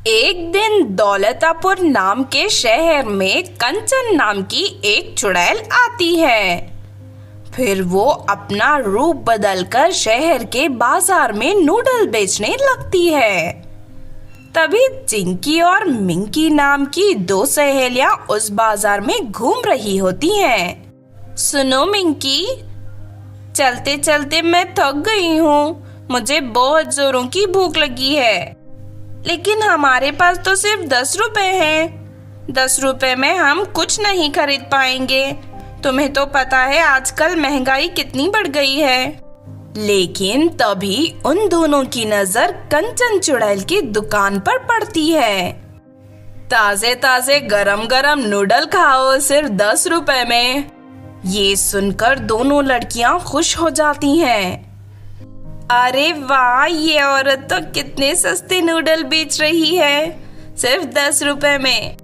एक दिन दौलतापुर नाम के शहर में कंचन नाम की एक चुड़ैल आती है। फिर वो अपना रूप बदलकर शहर के बाजार में नूडल बेचने लगती है। तभी चिंकी और मिंकी नाम की दो सहेलियां उस बाजार में घूम रही होती हैं। सुनो मिंकी, चलते चलते मैं थक गई हूँ, मुझे बहुत जोरों की भूख लगी है, लेकिन हमारे पास तो सिर्फ 10 रुपए हैं। 10 रुपए में हम कुछ नहीं खरीद पाएंगे। तुम्हें तो पता है आजकल महंगाई कितनी बढ़ गई है। लेकिन तभी उन दोनों की नजर कंचन चुड़ैल की दुकान पर पड़ती है। ताजे ताजे गरम गरम नूडल खाओ सिर्फ 10 रुपए में। ये सुनकर दोनों लड़कियां खुश हो जाती हैं। अरे वाह, ये औरत तो कितने सस्ते नूडल बेच रही है, सिर्फ 10 रुपए में।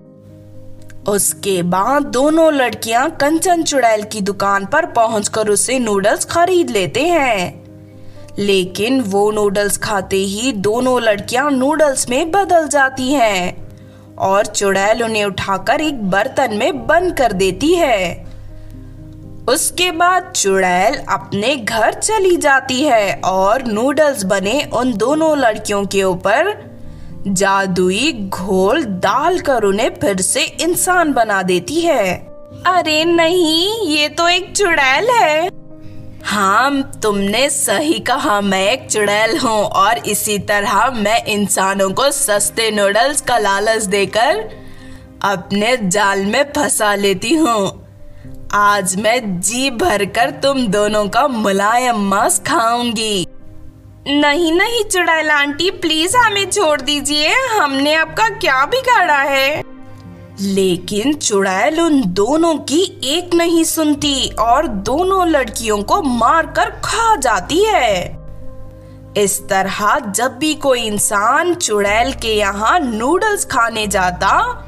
उसके बाद दोनों लड़कियां कंचन चुड़ैल की दुकान पर पहुंचकर उसे नूडल्स खरीद लेते हैं। लेकिन वो नूडल्स खाते ही दोनों लड़कियां नूडल्स में बदल जाती हैं और चुड़ैल उन्हें उठाकर एक बर्तन में बंद कर देती है। उसके बाद चुड़ैल अपने घर चली जाती है और नूडल्स बने उन दोनों लड़कियों के ऊपर जादुई घोल डालकर उन्हें फिर से इंसान बना देती है। अरे नहीं, ये तो एक चुड़ैल है। हाँ, तुमने सही कहा, मैं एक चुड़ैल हूँ और इसी तरह मैं इंसानों को सस्ते नूडल्स का लालच देकर अपने जाल में फंसा लेती हूँ। आज मैं जी भरकर तुम दोनों का मुलायम मांस खाऊंगी। नहीं नहीं चुड़ैल आंटी, प्लीज हमें छोड़ दीजिए, हमने आपका क्या बिगाड़ा है। लेकिन चुड़ैल उन दोनों की एक नहीं सुनती और दोनों लड़कियों को मारकर खा जाती है। इस तरह जब भी कोई इंसान चुड़ैल के यहाँ नूडल्स खाने जाता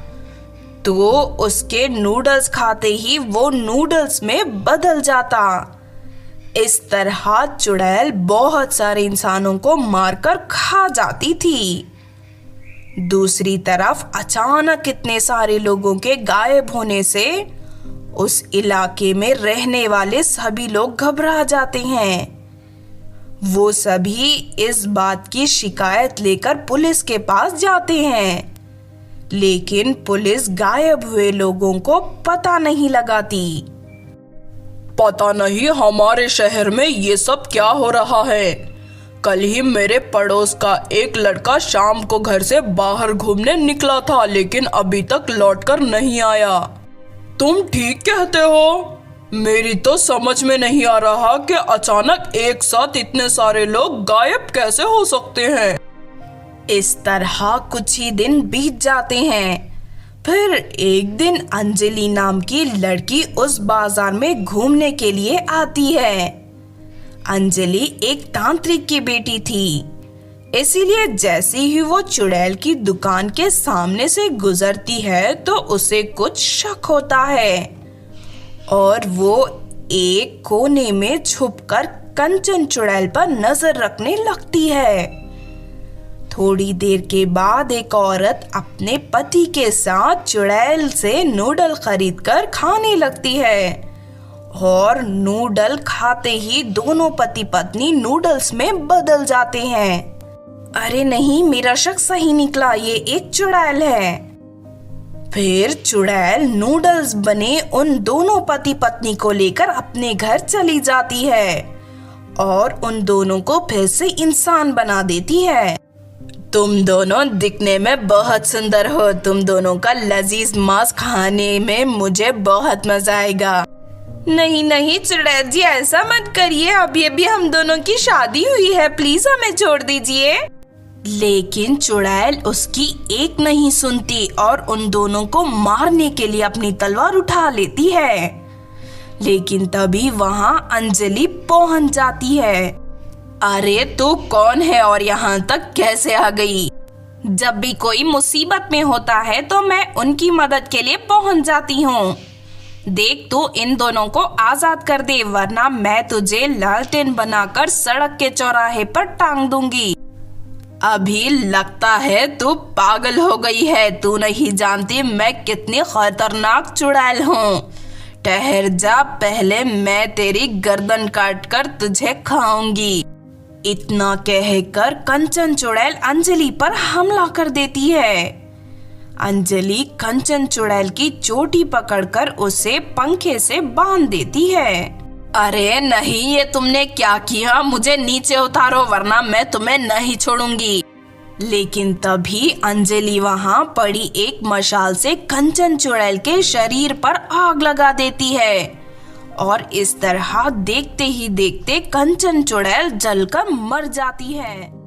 तो उसके नूडल्स खाते ही वो नूडल्स में बदल जाता। इस तरह चुड़ैल बहुत सारे इंसानों को मारकर खा जाती थी। दूसरी तरफ अचानक इतने सारे लोगों के गायब होने से उस इलाके में रहने वाले सभी लोग घबरा जाते हैं। वो सभी इस बात की शिकायत लेकर पुलिस के पास जाते हैं, लेकिन पुलिस गायब हुए लोगों को पता नहीं लगाती। पता नहीं हमारे शहर में ये सब क्या हो रहा है। कल ही मेरे पड़ोस का एक लड़का शाम को घर से बाहर घूमने निकला था, लेकिन अभी तक लौटकर नहीं आया। तुम ठीक कहते हो, मेरी तो समझ में नहीं आ रहा कि अचानक एक साथ इतने सारे लोग गायब कैसे हो सकते हैं। इस तरह कुछ ही दिन बीत जाते हैं। फिर एक दिन अंजलि नाम की लड़की उस बाजार में घूमने के लिए आती है। अंजलि एक तांत्रिक की बेटी थी, इसीलिए जैसे ही वो चुड़ैल की दुकान के सामने से गुजरती है तो उसे कुछ शक होता है और वो एक कोने में छुपकर कंचन चुड़ैल पर नजर रखने लगती है। थोड़ी देर के बाद एक औरत अपने पति के साथ चुड़ैल से नूडल खरीदकर खाने लगती है और नूडल खाते ही दोनों पति पत्नी नूडल्स में बदल जाते हैं। अरे नहीं, मेरा शक सही निकला, ये एक चुड़ैल है। फिर चुड़ैल नूडल्स बने उन दोनों पति पत्नी को लेकर अपने घर चली जाती है और उन दोनों को फिर से इंसान बना देती है। तुम दोनों दिखने में बहुत सुंदर हो, तुम दोनों का लजीज मांस खाने में मुझे बहुत मजा आएगा। नहीं नहीं चुड़ैल जी, ऐसा मत करिए, अभी अभी हम दोनों की शादी हुई है, प्लीज हमें छोड़ दीजिए। लेकिन चुड़ैल उसकी एक नहीं सुनती और उन दोनों को मारने के लिए अपनी तलवार उठा लेती है। लेकिन तभी वहां अंजलि पहुंच जाती है। अरे तू कौन है और यहाँ तक कैसे आ गई? जब भी कोई मुसीबत में होता है तो मैं उनकी मदद के लिए पहुंच जाती हूँ। देख, तू इन दोनों को आजाद कर दे, वरना मैं तुझे लालटेन बनाकर सड़क के चौराहे पर टांग दूंगी। अभी लगता है तू पागल हो गई है। तू नहीं जानती मैं कितनी खतरनाक चुड़ैल हूँ। ठहर जा, पहले मैं तेरी गर्दन काट कर तुझे खाऊंगी। इतना कहकर कंचन चुड़ैल अंजलि पर हमला कर देती है। अंजलि कंचन चुड़ैल की चोटी पकड़कर उसे पंखे से बांध देती है। अरे नहीं, ये तुमने क्या किया? मुझे नीचे उतारो वरना मैं तुम्हें नहीं छोड़ूंगी। लेकिन तभी अंजलि वहां पड़ी एक मशाल से कंचन चुड़ैल के शरीर पर आग लगा देती है और इस तरह देखते ही देखते कंचन चुड़ैल जलकर मर जाती है।